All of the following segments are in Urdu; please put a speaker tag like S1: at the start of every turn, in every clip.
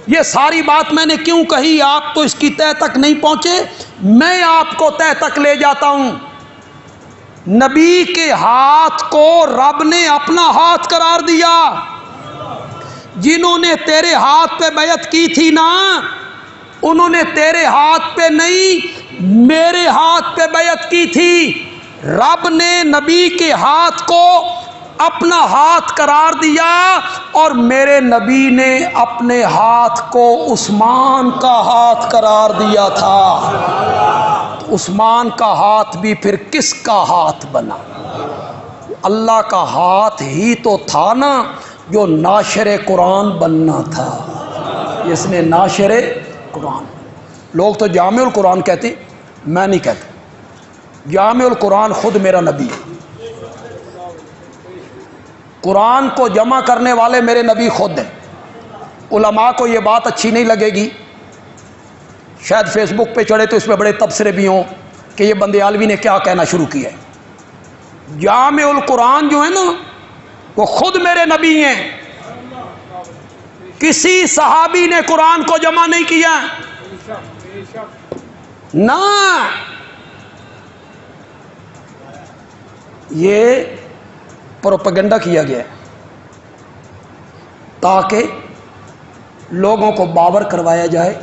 S1: یہ ساری بات میں نے کیوں کہی؟ آپ تو اس کی تہ تک نہیں پہنچے، میں آپ کو تہ تک لے جاتا ہوں۔ نبی کے ہاتھ کو رب نے اپنا ہاتھ قرار دیا۔ جنہوں نے تیرے ہاتھ پہ بیعت کی تھی نا، انہوں نے تیرے ہاتھ پہ نہیں میرے ہاتھ پہ بیعت کی تھی۔ رب نے نبی کے ہاتھ کو اپنا ہاتھ قرار دیا، اور میرے نبی نے اپنے ہاتھ کو عثمان کا ہاتھ قرار دیا تھا۔ عثمان کا ہاتھ بھی پھر کس کا ہاتھ بنا؟ اللہ کا ہاتھ ہی تو تھا نا جو ناشر قرآن بننا تھا، جس نے ناشر قرآن۔ لوگ تو جامع القرآن کہتے ہیں، میں نہیں کہتا۔ جامع القرآن خود میرا نبی ہے۔ قرآن کو جمع کرنے والے میرے نبی خود ہیں۔ علماء کو یہ بات اچھی نہیں لگے گی، شاید فیس بک پہ چڑھے تو اس میں بڑے تبصرے بھی ہوں کہ یہ بندیالوی نے کیا کہنا شروع کیا ہے۔ جامع القرآن جو ہے نا وہ خود میرے نبی ہیں۔ کسی صحابی نے قرآن کو جمع نہیں کیا نہ، یہ پروپیگنڈا کیا گیا ہے تاکہ لوگوں کو باور کروایا جائے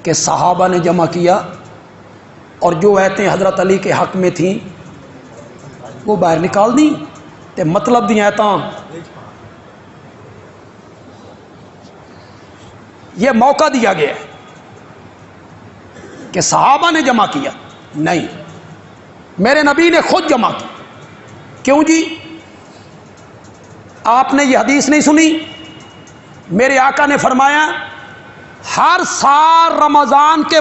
S1: کہ صحابہ نے جمع کیا، اور جو آیتیں حضرت علی کے حق میں تھیں وہ باہر نکال دیں تے مطلب دی آیتاں۔ یہ موقع دیا گیا ہے کہ صحابہ نے جمع کیا، نہیں، میرے نبی نے خود جمع کی۔ کیوں جی؟ آپ نے یہ حدیث نہیں سنی؟ میرے آقا نے فرمایا ہر سال رمضان کے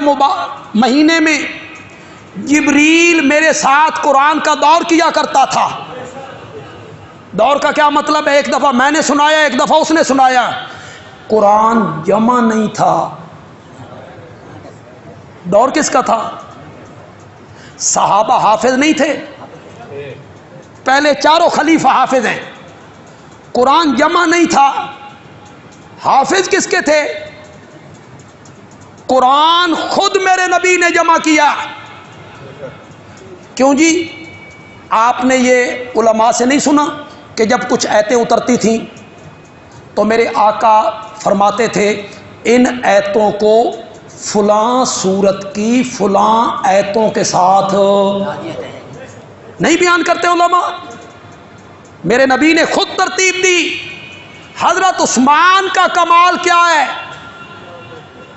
S1: مہینے میں جبریل میرے ساتھ قرآن کا دور کیا کرتا تھا۔ دور کا کیا مطلب ہے؟ ایک دفعہ میں نے سنایا، ایک دفعہ اس نے سنایا۔ قرآن جمع نہیں تھا۔ دور کس کا تھا؟ صحابہ حافظ نہیں تھے، پہلے چاروں خلیفہ حافظ ہیں۔ قرآن جمع نہیں تھا، حافظ کس کے تھے؟ قرآن خود میرے نبی نے جمع کیا۔ کیوں جی؟ آپ نے یہ علماء سے نہیں سنا کہ جب کچھ آیتیں اترتی تھیں تو میرے آقا فرماتے تھے ان آیتوں کو فلاں سورت کی فلاں آیتوں کے ساتھ نہیں بیان کرتے علماء؟ میرے نبی نے خود ترتیب دی۔ حضرت عثمان کا کمال کیا ہے؟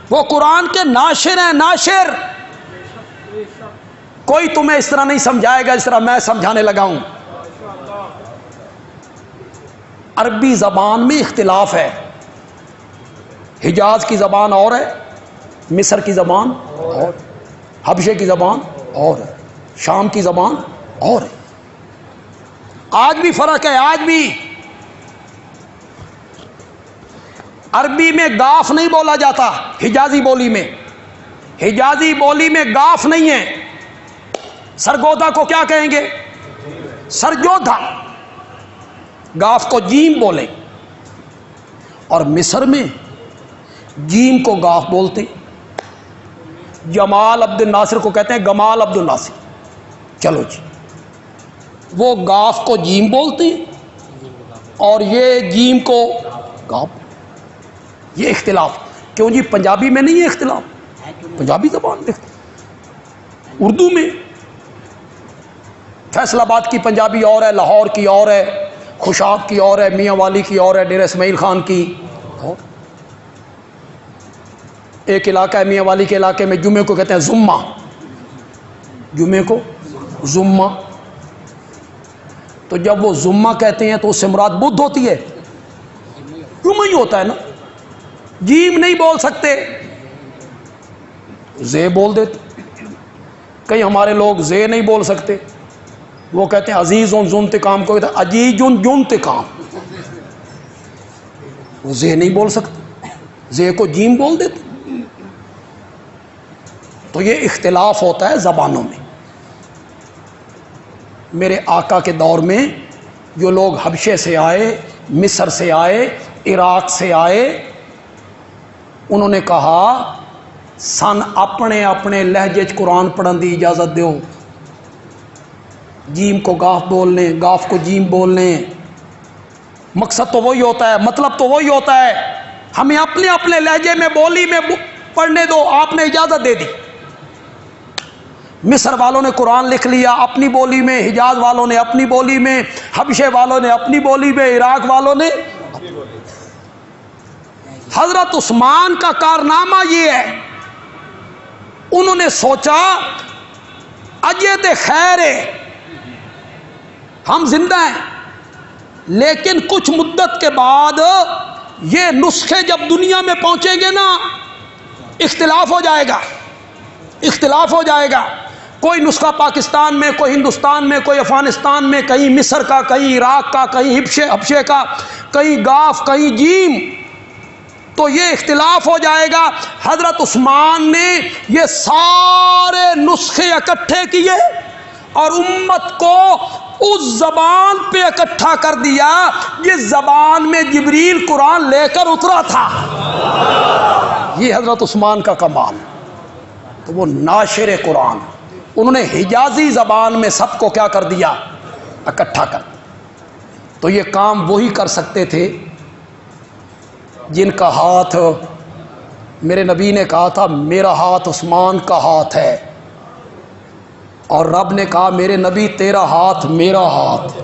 S1: وہ قرآن کے ناشر ہیں، ناشر۔ کوئی تمہیں اس طرح نہیں سمجھائے گا اس طرح میں سمجھانے لگا ہوں۔ عربی زبان میں اختلاف ہے، حجاز کی زبان اور ہے، مصر کی زبان اور، حبشے کی زبان اور ہے، شام کی زبان اور ہے۔ آج بھی فرق ہے، آج بھی عربی میں گاف نہیں بولا جاتا، حجازی بولی میں، حجازی بولی میں گاف نہیں ہے۔ سرگودا کو کیا کہیں گے؟ سرجودھا، گاف کو جیم بولیں، اور مصر میں جیم کو گاف بولتے۔ جمال عبد الناصر کو کہتے ہیں گمال عبد الناصر، چلو جی، وہ گاف کو جیم بولتے اور یہ جیم کو گاف۔ یہ اختلاف کیوں جی؟ پنجابی میں نہیں ہے اختلاف، پنجابی زبان میں، اردو میں فیصل آباد کی پنجابی اور ہے، لاہور کی اور ہے، خوشاب کی اور ہے، میاں والی کی اور ہے، ڈیرہ اسماعیل خان کی اور۔ ایک علاقہ ہے میاں والی کے علاقے میں جمعے کو کہتے ہیں زمہ، جمعے کو زمہ۔ تو جب وہ زمہ کہتے ہیں تو اس سے مراد بدھ ہوتی ہے؟ جمعہ ہی ہوتا ہے نا، جیم نہیں بول سکتے، زے بول دیتے۔ کئی ہمارے لوگ زے نہیں بول سکتے، وہ کہتے ہیں عزیز ذوانتقام کو کہتے ہیں عزیز ذوانتقام، وہ زے نہیں بول سکتے، زے کو جیم بول دیتے۔ تو یہ اختلاف ہوتا ہے زبانوں میں۔ میرے آقا کے دور میں جو لوگ حبشے سے آئے، مصر سے آئے، عراق سے آئے، انہوں نے کہا سن اپنے اپنے لہجے چ قرآن پڑھن دی اجازت دیو، جیم کو گاف بولنے، گاف کو جیم بولنے، مقصد تو وہی ہوتا ہے، مطلب تو وہی ہوتا ہے، ہمیں اپنے اپنے لہجے میں بولی میں پڑھنے دو، آپ نے اجازت دے دی۔ مصر والوں نے قرآن لکھ لیا اپنی بولی میں، حجاز والوں نے اپنی بولی میں، حبشے والوں نے اپنی بولی میں، عراق والوں نے۔ حضرت عثمان کا کارنامہ یہ ہے، انہوں نے سوچا اجے تے خیر ہے، ہم زندہ ہیں، لیکن کچھ مدت کے بعد یہ نسخے جب دنیا میں پہنچیں گے نا، اختلاف ہو جائے گا، اختلاف ہو جائے گا۔ کوئی نسخہ پاکستان میں، کوئی ہندوستان میں، کوئی افغانستان میں، کہیں مصر کا، کہیں عراق کا، کہیں حبشے کا، کہیں گاف، کہیں جیم، تو یہ اختلاف ہو جائے گا۔ حضرت عثمان نے یہ سارے نسخے اکٹھے کیے اور امت کو اس زبان پہ اکٹھا کر دیا جس زبان میں جبریل قرآن لے کر اترا تھا۔ یہ حضرت عثمان کا کمال، تو وہ ناشر قرآن، انہوں نے حجازی زبان میں سب کو کیا کر دیا، اکٹھا کر دیا۔ تو یہ کام وہی کر سکتے تھے جن کا ہاتھ، میرے نبی نے کہا تھا میرا ہاتھ عثمان کا ہاتھ ہے، اور رب نے کہا میرے نبی تیرا ہاتھ میرا ہاتھ ہے۔